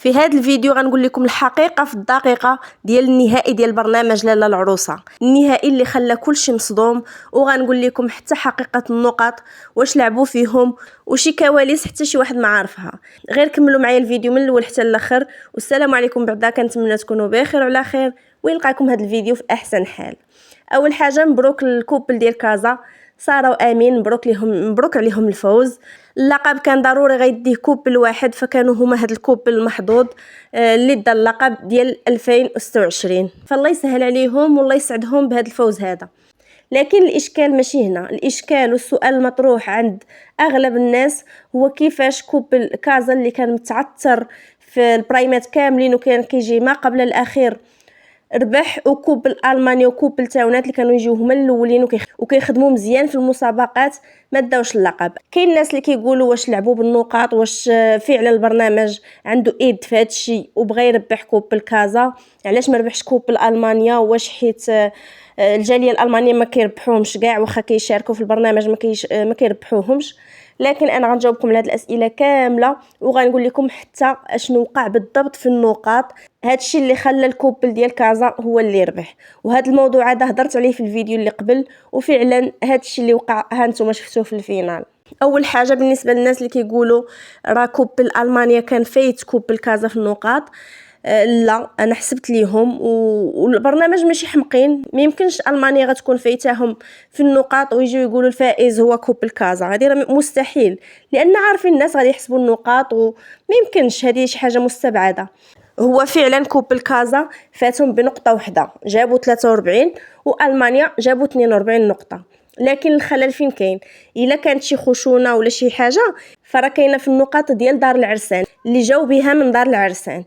في هذا الفيديو غنقول لكم الحقيقه في الدقيقه ديال النهائي ديال برنامج لالا العروسه، النهائي اللي خلى كلشي مصدوم، وغنقول لكم حتى حقيقه النقط واش لعبوا فيهم وشي كواليس حتى شي واحد ما عارفها. غير كملوا معايا الفيديو من الاول حتى الاخر، والسلام عليكم. بعدا كنتمنى تكونوا بخير وعلى خير، ويلقاكم هذا الفيديو في احسن حال. اول حاجه مبروك للكوبل ديال كازا، ساره وامين، مبروك عليهم الفوز. اللقب كان ضروري غيديه كوبل واحد، فكانوا هما هاد الكوبل المحظوظ اللي دا اللقب ديال 2026، فالله يسهل عليهم والله يسعدهم بهذا الفوز هذا. لكن الاشكال ماشي هنا، الاشكال والسؤال المطروح عند اغلب الناس هو كيفاش كوبل كازا اللي كان متعثر في البرايمات كاملين وكان كيجي ما قبل الاخير ربح، وكوبل المانيا وكوبل تاونات اللي كانوا يجيو هما الاولين وكيخدموا مزيان في المسابقات ما داوش اللقب. كاين الناس اللي كيقولوا واش لعبوا بالنقاط، واش فعلا البرنامج عنده ايد في هذا الشيء وبغى يربح كوبل كازا، علاش ما ربحش كوبل المانيا؟ واش حيت الجاليه الالمانيه ما كيربحوهمش كاع واخا كيشاركوا في البرنامج ما كيربحوهمش؟ لكن انا غنجاوبكم على هذه الاسئله كامله، وغنقول لكم حتى اشنو وقع بالضبط في النقاط، هادشي اللي خلى الكوبل ديال كازا هو اللي يربح. وهذا الموضوع هذا هضرت عليه في الفيديو اللي قبل، وفعلا هادشي اللي وقع ها نتوما شفتوه في الفينال. اول حاجه بالنسبه للناس اللي كيقولوا راه كوبل المانيا كان فايت كوبل كازا في النقاط، لا انا حسبت ليهم والبرنامج ماشي حمقين، ما يمكنش المانيا غتكون فايتاهم في النقاط ويجيو يقولوا الفائز هو كوبل كازا، هذه راه مستحيل، لان عارفين الناس غادي يحسبوا النقاط وما يمكنش، هذه شي حاجه مستبعده. هو فعلا كوبل كازا فاتهم بنقطه واحده، جابوا 43 والمانيا جابوا 42 نقطه. لكن الخلل فين كاين؟ الا كانت شي خشونه ولا شي حاجه فراه كاينه في النقاط ديال دار العرسان اللي جاو بها من دار العرسان.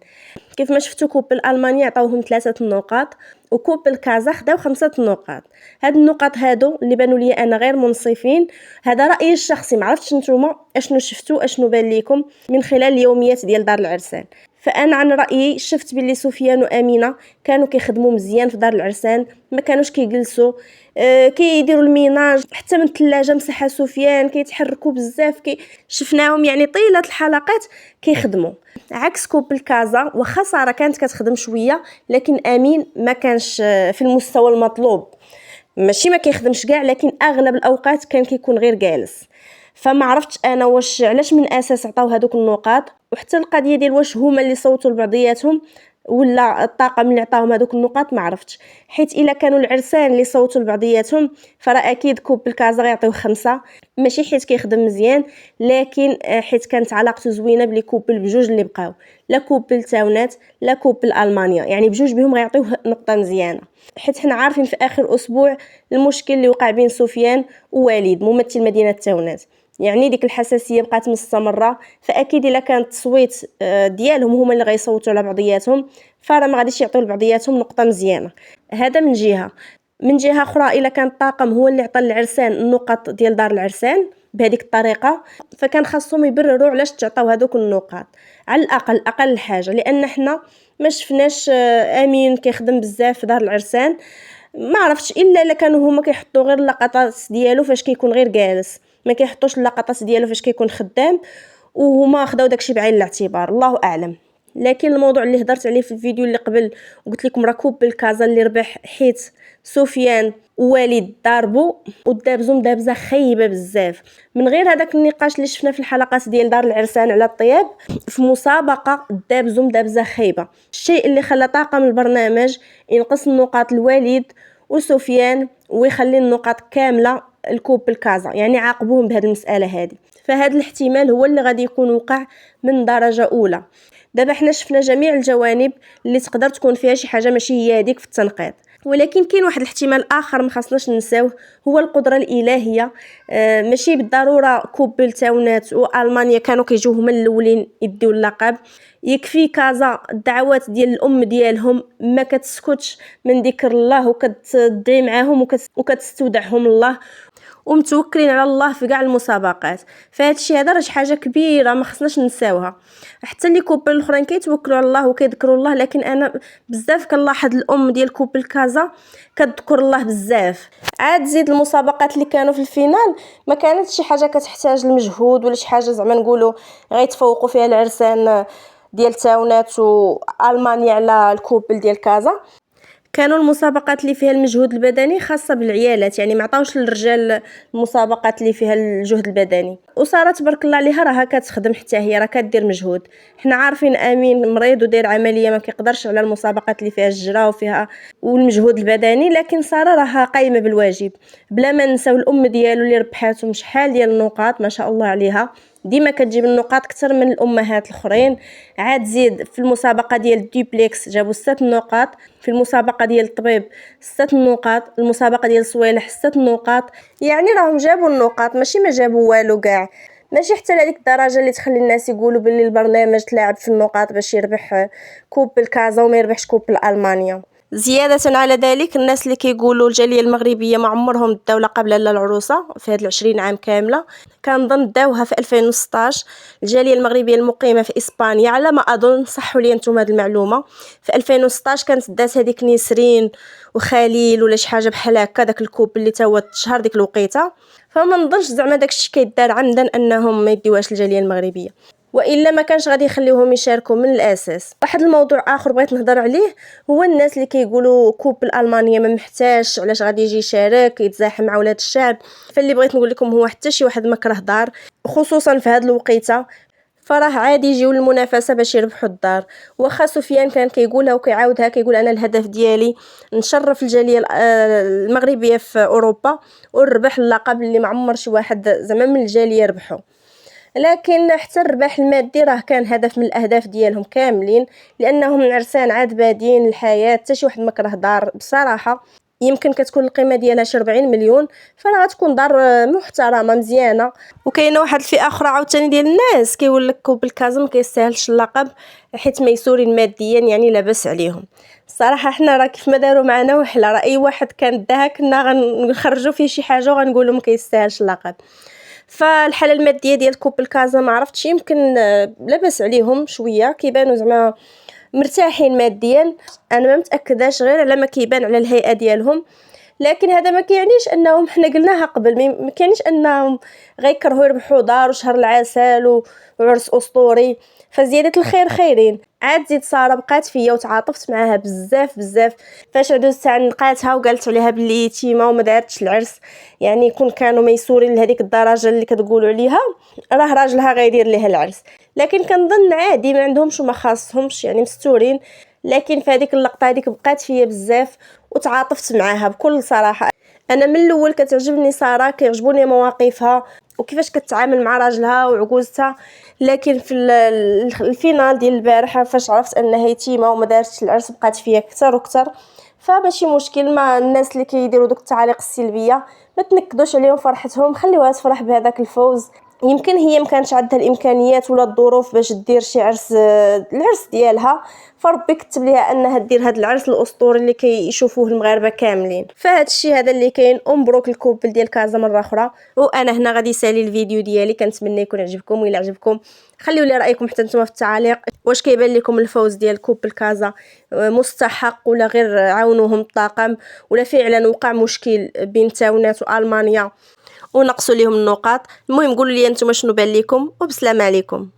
كيف ما شفتوا كوبل المانيا عطاوهم 3 نقاط وكوبل كازا خداو 5 نقاط. هاد النقاط هادو اللي بانوا لي انا غير منصفين، هذا رايي الشخصي، ما عرفتش نتوما اشنو شفتوا اشنو بان لكم من خلال اليوميات ديال دار العرسان. فانا عن رايي شفت باللي سفيان وامينه كانوا كيخدموا مزيان في دار العرسان، ما كانوش كيجلسوا كيديروا الميناج، حتى من الثلاجه مسحها سفيان، كيتحركوا بزاف، شفناهم يعني طيله الحلقات كيخدموا. عكس كوبل كازا، واخا ساره كانت كتخدم شويه لكن امين ما كانش في المستوى المطلوب، ماشي ما كيخدمش كاع لكن اغلب الاوقات كان كيكون غير جالس. فما عرفتش انا واش علاش من اساس عطاو هذوك النقاط، وحتى القضيه ديال واش هما اللي صوتوا لبعضياتهم ولا الطاقم اللي عطاهم هذوك النقاط ما عرفتش، حيت الا كانوا العرسان اللي صوتوا لبعضياتهم فراه اكيد كوبل كازا غيعطيو 5، ماشي حيت كيخدم مزيان لكن حيت كانت علاقته زوينه بلي كوبل بجوج اللي بقاو، لا كوبل تاونات لا كوبل المانيا، يعني بجوج بهم غيعطيوه نقطه مزيانه. حيت حنا عارفين في اخر اسبوع المشكل اللي وقع بين سفيان ووليد ممثل مدينه تاونات، يعني ديك الحساسيه بقات مستمره، فاكيد الا كان التصويت ديالهم هما اللي غيصوتوا على بعضياتهم فراه ما غاديش يعطيو لبعضياتهم نقطه مزيانه. هذا من جهه. من جهه اخرى الا كان الطاقم هو اللي عطى للعرسان النقط ديال دار العرسان بهذيك الطريقه، فكان خاصهم يبرروا علاش تعطاو هذوك النقاط على الاقل، اقل حاجه، لان حنا ما شفناش امين كيخدم بزاف في دار العرسان، ما عرفتش الا كانوا هما كيحطوا غير اللقطات ديالو فاش كيكون غير جالس، ما كيحطوش اللقطات ديالو فاش كيكون خدام، وهما خداو داكشي بعين الاعتبار، الله اعلم. لكن الموضوع اللي هضرت عليه في الفيديو اللي قبل وقلت لكم راه كوبل كازا اللي ربح، حيت سفيان ووالد ضاربوا ودابزوا مدابزه خايبه بزاف. من غير هذاك النقاش اللي شفنا في الحلقات ديال دار العرسان على الطياب، في مسابقه دابزوا مدابزه خايبه، الشيء اللي خلى طاقم البرنامج ينقص النقاط الوالد وسفيان ويخلي النقاط كامله الكوبل كازا، يعني عاقبوهم بهذه المساله هذه. فهذا الاحتمال هو اللي غادي يكون وقع من درجه اولى. دابا حنا شفنا جميع الجوانب اللي تقدر تكون فيها شي حاجه ماشي هي هذيك في التنقيط، ولكن كاين واحد الاحتمال اخر ما خاصناش ننساوه، هو القدره الالهيه. ماشي بالضروره كوبل تاونات والمانيا كانوا كيجيو هما الاولين يديو اللقب، يكفي كازا الدعوات ديال الام ديالهم ما كتسكتش من ذكر الله وكتدعي معاهم وكتستودعهم الله ومتوكلين على الله في كاع المسابقات. فهاد الشيء هذا راه شي حاجه كبيره ما خصناش ننساوها. حتى اللي كوبل الاخرين كيتوكلوا على الله وكيذكروا الله، لكن انا بزاف كنلاحظ الام ديال كوبل كازا كتذكر الله بزاف. عاد زيد المسابقات اللي كانوا في الفينال ما كانتش شي حاجه كتحتاج المجهود ولا شي حاجه زعما نقولوا غيتفوقوا فيها العرسان ديال تاونات والمانيا على الكوبل ديال كازا. كانوا المسابقات اللي فيها المجهود البدني خاصة بالعيالات، يعني ما عطاوش للرجال المسابقات اللي فيها الجهد البدني. وساره تبارك الله عليها راها كتخدم حتى هي، راه كدير مجهود. حنا عارفين امين مريض وداير عمليه، ما كيقدرش على المسابقات اللي فيها الجرا وفيها والمجهود البدني، لكن ساره راها قايمه بالواجب. بلا ما نساو الام ديالو اللي ربحاتهم شحال ديال النقاط ما شاء الله عليها، ديما كتجيب النقاط اكثر من الامهات الاخرين. عاد زيد في المسابقه ديال الدوبليكس جابوا 6 نقاط، في المسابقه ديال الطبيب 6 نقاط، المسابقه ديال الصوالح 6 نقاط. يعني راهم جابوا النقاط، ماشي ما جابوا والو كاع، ماشي حتى لهاديك الدرجه اللي تخلي الناس يقولوا باللي البرنامج تلاعب في النقاط باش يربح كوب الكازا وما يربحش كوب المانيا. زيادة على ذلك الناس اللي كيقولوا الجالية المغربية ما عمرهم داو لقب لاله العروسة في هاد 20 عام كاملة، كنظن داوها في 2016. الجالية المغربية المقيمة في إسبانيا على ما أظن، صحوا لي نتوما هاد المعلومة، في 2016 كانت دات هذيك نسرين وخليل ولا شي حاجة بحال هكا داك الكوب اللي تا هو تشهر ديك الوقيته. فما نظنش زعما داكشي كيدار عمدا انهم ما يديوهاش الجالية المغربية، والا ما كانش غادي يخليوهم يشاركوا من الاساس. واحد الموضوع اخر بغيت نهضر عليه هو الناس اللي كيقولوا كوب الالمانيا ما محتاجش، علاش غادي يجي يشارك يتزاحم مع ولاد الشعب. فاللي بغيت نقول لكم هو حتى شي واحد ما كره دار، خصوصا في هاد الوقيته، فراه عادي يجيو المنافسه باش يربحوا الدار. واخا سفيان كان كيقولها وكيعاودها، كيقول انا الهدف ديالي نشرف الجاليه المغربيه في اوروبا ونربح اللقب اللي ما عمر شي واحد زعما من الجاليه ربحوا. لكن حتى الربح المادي راه كان هدف من الاهداف ديالهم كاملين، لانهم العرسان عاد بادين الحياه، حتى شي واحد ما كره دار بصراحه. يمكن كتكون القيمه ديالها شي 40 مليون، فراه غتكون دار محترمه مزيانه. وكاينه واحد الفئه اخرى عاوتاني ديال الناس كيقول لك كوب الكازا ما كيستاهلش اللقب حيت ميسورين ماديا، يعني لاباس عليهم. الصراحه حنا راه كيف ما داروا معنا وحلا، راه اي واحد كان داها كنا غنخرجوا فيه شي حاجه وغنقولوا ما كيستاهلش اللقب. فالحاله الماديه ديال كوب الكازا ما عرفتش، يمكن لاباس عليهم شويه، كيبانوا زعما مرتاحين ماديا. انا ما متاكداش غير على ما كيبان على الهيئه ديالهم، لكن هذا ما كيعنيش انهم، حنا قلناها قبل، ما كيعنيش انهم غيكرهوا يربحوا دار وشهر العسل وعرس اسطوري. فزياده الخير خيرين. عاد زيد ساره بقات فيا وتعاطفت معاها بزاف بزاف، فاش دوزت نقاتها وقالت عليها بلي يتيمه وما دارتش العرس، يعني كون كانوا ميسورين لهذيك الدرجه اللي كتقولوا عليها راه راجلها غيدير ليها العرس. لكن كنظن عادي، ما عندهمش وما خاصهمش، يعني مستورين. لكن في هذيك اللقطه هذيك بقات فيا بزاف وتعاطفت معاها بكل صراحه. انا من الاول كتعجبني ساره، كيعجبوني مواقفها وكيفاش كتعامل مع راجلها وعجوزتها. لكن في الفينال ديال البارحه فاش عرفت انها يتيمه وما دارتش العرس بقات فيا اكثر واكثر. فماشي مشكل مع الناس اللي كيديروا دوك التعاليق السلبيه، ما تنكدوش عليهم فرحتهم، خليوها تفرح بهذاك الفوز. يمكن هي ما كانش عندها الامكانيات ولا الظروف باش دير شي عرس، العرس ديالها، فربي كتب ليها انها دير هذا العرس الاسطوري اللي كيشوفوه المغاربه كاملين. فهاد الشيء هذا اللي كاين. مبروك الكوبل ديال كازا مره اخرى. وانا هنا غادي سالي الفيديو ديالي، كنتمنى يكون عجبكم، وإلا عجبكم خليوا لي رايكم حتى نتوما في التعاليق. واش كيبان لكم الفوز ديال كوبل كازا مستحق ولا غير عاونوهم الطاقم، ولا فعلا وقع مشكل بين تاونات والمانيا ونقصوا لهم النقاط؟ المهم قولوا لي نتوما شنو بان لكم، وبسلامه عليكم.